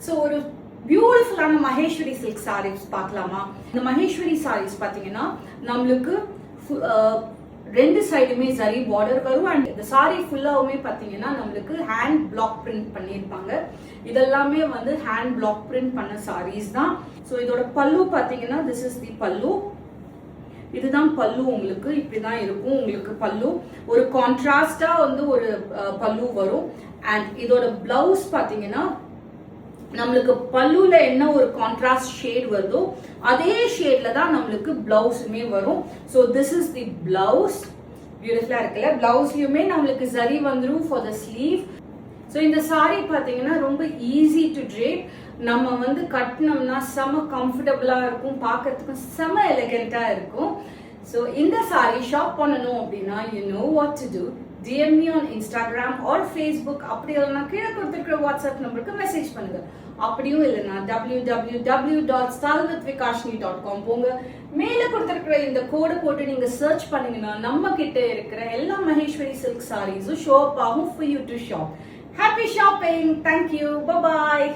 So ஒரு பியூட்டிஃபுல்லான Maheswari silk saris பார்க்கலாமா? இந்த மகேஸ்வரி சாரீஸ் பார்த்தீங்கன்னா நம்மளுக்கு ரெண்டு சைடுமே சரி பார்டர் வரும். அண்ட் இந்த சாரி ஃபுல்லாவுமே பார்த்தீங்கன்னா நம்மளுக்கு ஹேண்ட் பிளாக் பிரிண்ட் பண்ணியிருப்பாங்க. இதெல்லாமே வந்து ஹேண்ட் பிளாக் பிரிண்ட் பண்ண சாரீஸ் தான். ஸோ இதோட பல்லு பார்த்தீங்கன்னா திஸ் இஸ் தி பல்லு. இதுதான் பல்லு. உங்களுக்கு இப்படிதான் இருக்கும். உங்களுக்கு பல்லு ஒரு கான்ட்ராஸ்டா வந்து ஒரு பல்லு வரும். அண்ட் இதோட பிளவுஸ் பார்த்தீங்கன்னா நம்மளுக்கு பல்லுல என்ன ஒரு கான்ட்ராஸ்ட் ஷேட் வருதோ அதே ஷேட்ல தான் நம்மளுக்கு பிளவுஸுமே வரும். So this is the blouse. பியூட்டிஃபுல்லா இருக்குல்ல? பிளவுஸ்லயுமே நம்மளுக்கு சரி வந்துடும் ஃபார் த ஸ்லீவ். ஸோ இந்த சாரி பார்த்தீங்கன்னா ரொம்ப ஈஸி டு ட்ரேப். நம்ம வந்து கட்டினோம்னா செம கம்ஃபர்டபுளா இருக்கும், பார்க்கறதுக்கும் செம எலிகென்ட்டா இருக்கும். ஸோ இந்த சாரி ஷாப் பண்ணணும் அப்படின்னா you know what to do. DM me on Instagram or Facebook. அப்படி இல்லைன்னா கீழே கொடுத்துருக்கிற வாட்ஸ்அப் நம்பருக்கு மெசேஜ் பண்ணுங்க. அப்படியும் இல்லைன்னா www.stylewithvikashni.com போங்க. மேல கொடுத்துருக்கிற இந்த கோடை போட்டு நீங்க சர்ச் பண்ணீங்கன்னா நம்ம கிட்ட இருக்கிற எல்லா மகேஸ்வரி சில்க் சாரீஸும் ஷோ அப் ஆகும் for you to shop. Happy shopping. Thank you. Bye bye.